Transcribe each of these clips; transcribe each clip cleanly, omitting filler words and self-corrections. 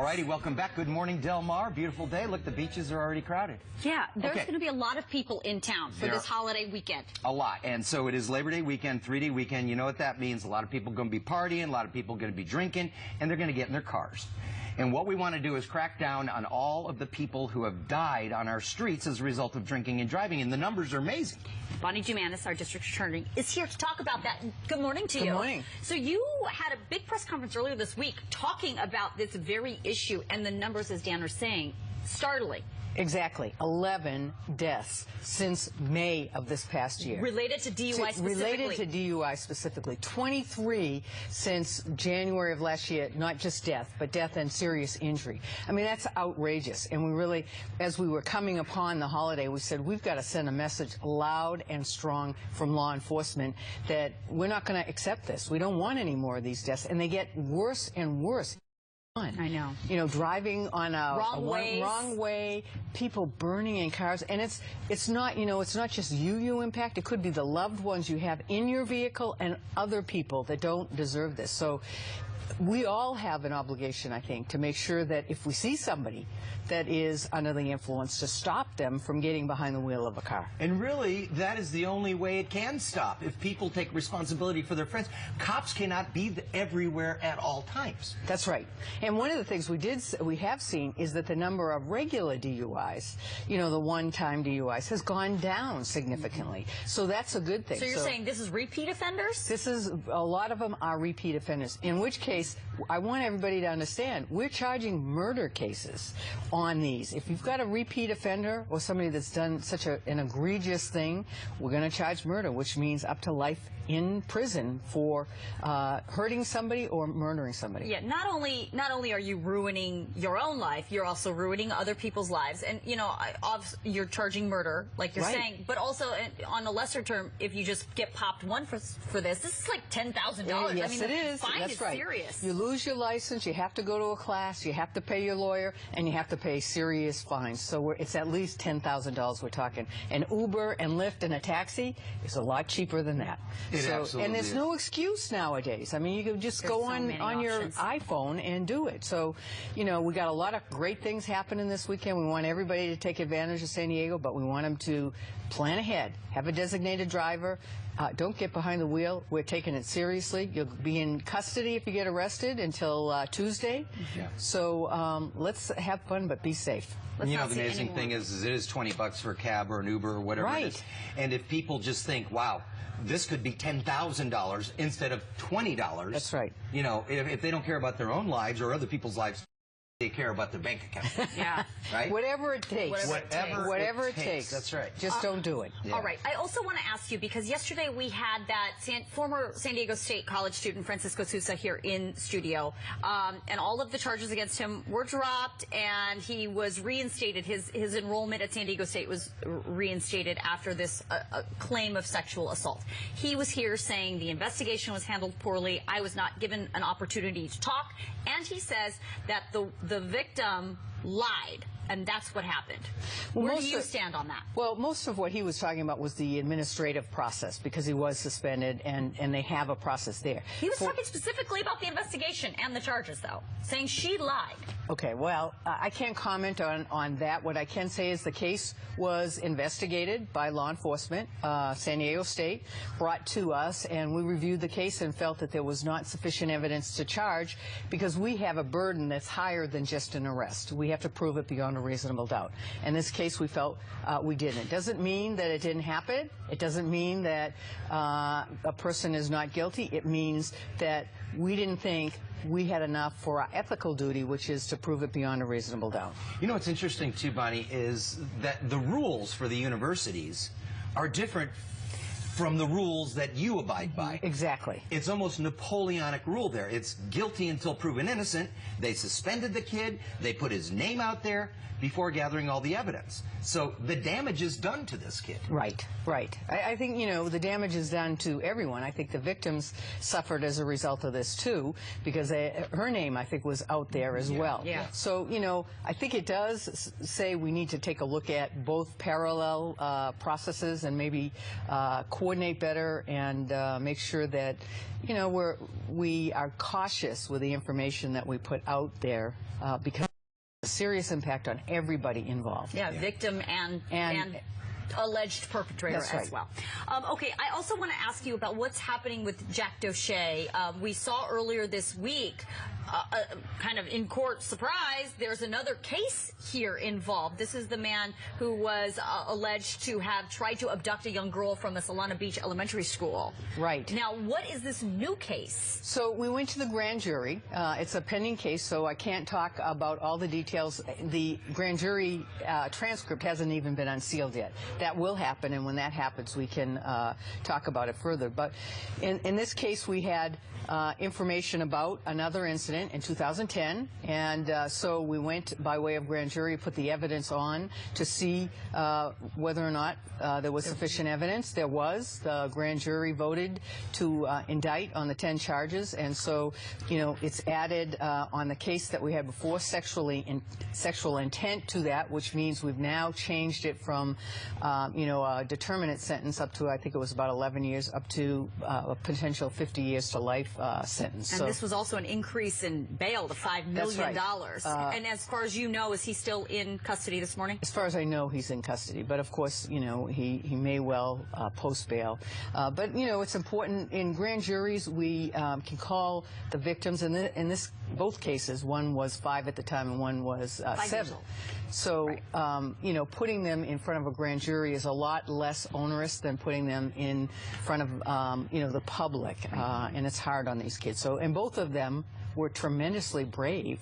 All righty, welcome back. Good morning, Del Mar. Beautiful day. Look, the beaches are already crowded. Yeah, there's going to be a lot of people in town for this holiday weekend. A lot. And so it is Labor Day weekend, 3-day weekend. You know what that means. A lot of people are going to be partying, a lot of people are going to be drinking, and they're going to get in their cars. And what we want to do is crack down on all of the people who have died on our streets as a result of drinking and driving, and the numbers are amazing. Bonnie Dumanis, our district attorney, is here to talk about that. Good morning to you. Good morning. So you had a big press conference earlier this week talking about this very issue, and the numbers, as Dan was saying, startling. Exactly. 11 deaths since May of this past year. Related to DUI specifically. Related to DUI specifically. 23 since January of last year, not just death, but death and serious injury. I mean, that's outrageous. And we really, as we were coming upon the holiday, we said we've got to send a message loud and strong from law enforcement that we're not going to accept this. We don't want any more of these deaths. And they get worse and worse. I know. You know, driving on a wrong way, people burning in cars, and it's not, you know, it's not just you impact. It could be the loved ones you have in your vehicle and other people that don't deserve this. So we all have an obligation, I think, to make sure that if we see somebody that is under the influence, to stop them from getting behind the wheel of a car. And really, that is the only way it can stop. If people take responsibility for their friends, cops cannot be everywhere at all times. That's right. And one of the things we have seen is that the number of regular DUIs, you know, the one-time DUIs, has gone down significantly. So that's a good thing. So you're saying this is repeat offenders? This is, a lot of them are repeat offenders, in which case, I want everybody to understand, we're charging murder cases on these. If you've got a repeat offender or somebody that's done such an egregious thing, we're going to charge murder, which means up to life in prison for hurting somebody or murdering somebody. Yeah, not only are you ruining your own life, you're also ruining other people's lives. And, you know, you're charging murder, like you're saying, but also on a lesser term, if you just get popped one for this is like $10,000. Yes, I mean, it is. Fine That's is right. serious. You lose your license, you have to go to a class, you have to pay your lawyer, and you have to pay serious fines. So it's at least $10,000 we're talking. An Uber and Lyft and a taxi is a lot cheaper than that. And there's no excuse nowadays. I mean, you can just go on your iPhone and do it. So, you know, we got a lot of great things happening this weekend. We want everybody to take advantage of San Diego, but we want them to plan ahead, have a designated driver. Don't get behind the wheel. We're taking it seriously. You'll be in custody if you get arrested until Tuesday. Yeah. So let's have fun, but be safe. You know, the amazing thing is it is $20 for a cab or an Uber or whatever it is. And if people just think, wow, this could be $10,000 instead of $20. That's right. You know, if they don't care about their own lives or other people's lives, they care about their bank account. Yeah. Right? Whatever it takes. Whatever it takes. That's right. Just don't do it. Yeah. All right. I also want to ask you, because yesterday we had that former San Diego State College student, Francisco Sousa, here in studio, and all of the charges against him were dropped, and he was reinstated. His enrollment at San Diego State was reinstated after this claim of sexual assault. He was here saying the investigation was handled poorly. I was not given an opportunity to talk, and he says that the victim lied, and that's what happened. Well, where do you stand on that? Well, most of what he was talking about was the administrative process, because he was suspended, and they have a process there. He was talking specifically about the investigation and the charges, though, saying she lied. Okay, well, I can't comment on that. What I can say is the case was investigated by law enforcement, San Diego State, brought to us, and we reviewed the case and felt that there was not sufficient evidence to charge, because we have a burden that's higher than just an arrest. We have to prove it beyond a reasonable doubt. In this case, we felt we didn't. It doesn't mean that it didn't happen. It doesn't mean that a person is not guilty. It means that we didn't think we had enough for our ethical duty, which is to prove it beyond a reasonable doubt. You know what's interesting, too, Bonnie, is that the rules for the universities are different from the rules that you abide by. Exactly. It's almost Napoleonic rule there. It's guilty until proven innocent. They suspended the kid. They put his name out there before gathering all the evidence. So the damage is done to this kid. Right, right. I think, you know, the damage is done to everyone. I think the victims suffered as a result of this, too, because her name, I think, was out there as well. Yeah. So, you know, I think it does say we need to take a look at both parallel processes and maybe coordinate better and make sure that, you know, we are cautious with the information that we put out there because it's a serious impact on everybody involved. Yeah, victim and alleged perpetrator as well. Okay, I also want to ask you about what's happening with Jack Doshay. We saw earlier this week, kind of in court surprise, there's another case here involved. This is the man who was alleged to have tried to abduct a young girl from a Solana Beach elementary school. Right. Now, what is this new case? So we went to the grand jury. It's a pending case, so I can't talk about all the details. The grand jury transcript hasn't even been unsealed yet. That will happen, and when that happens, we can talk about it further. But in this case, we had information about another incident in 2010, and so we went by way of grand jury, put the evidence on to see whether or not there was sufficient evidence. There was. The grand jury voted to indict on the 10 charges, and so, you know, it's added on the case that we had before, sexual intent to that, which means we've now changed it from, you know, a determinate sentence up to, I think it was about 11 years, up to a potential 50 years to life sentence. And so, this was also an increase in bail to $5 million. That's right. And as far as you know, is he still in custody this morning? As far as I know, he's in custody. But of course, you know, he may well post bail. But, you know, it's important in grand juries, we can call the victims. In this, both cases, one was 5 at the time and one was 7. So, you know, putting them in front of a grand jury is a lot less onerous than putting them in front of, you know, the public. And it's hard on these kids. So, and both of them were tremendously brave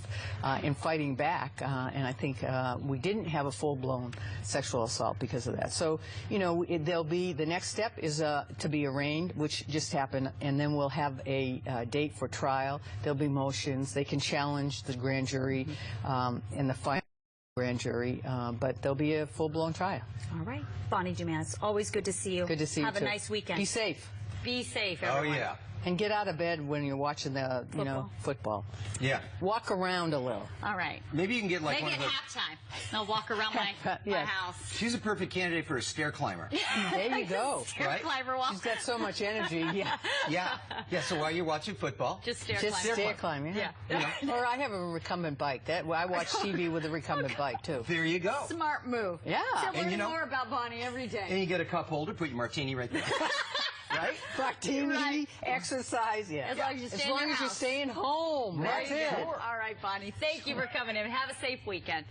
in fighting back, and I think we didn't have a full-blown sexual assault because of that. So, you know, there'll be, the next step is to be arraigned, which just happened, and then we'll have a date for trial. There'll be motions. They can challenge the grand jury in the final grand jury, but there'll be a full-blown trial. All right. Bonnie Dumanis, always good to see you. Good to see you, Have a too. nice weekend. Be safe. Be safe, everyone. Oh, yeah. And get out of bed when you're watching the, you know, football. Yeah. Walk around a little. All right. Maybe you can get like Make one it of the... halftime. I'll walk around my house. She's a perfect candidate for a stair climber. There you go. Stair climber walk. She's got so much energy. Yeah. Yeah, so while you're watching football... Just stair Just climber. stair climbing. Yeah. You know. Or I have a recumbent bike. I watch TV with a recumbent bike, too. There you go. Smart move. Yeah. So And you know, more about Bonnie every day. And you get a cup holder, put your martini right there. Right? Martini, Right. exercise, yeah. As long as you stay As in long your as you're house. staying home. Right. That's it. All right, Bonnie. Thank you for coming in. Have a safe weekend.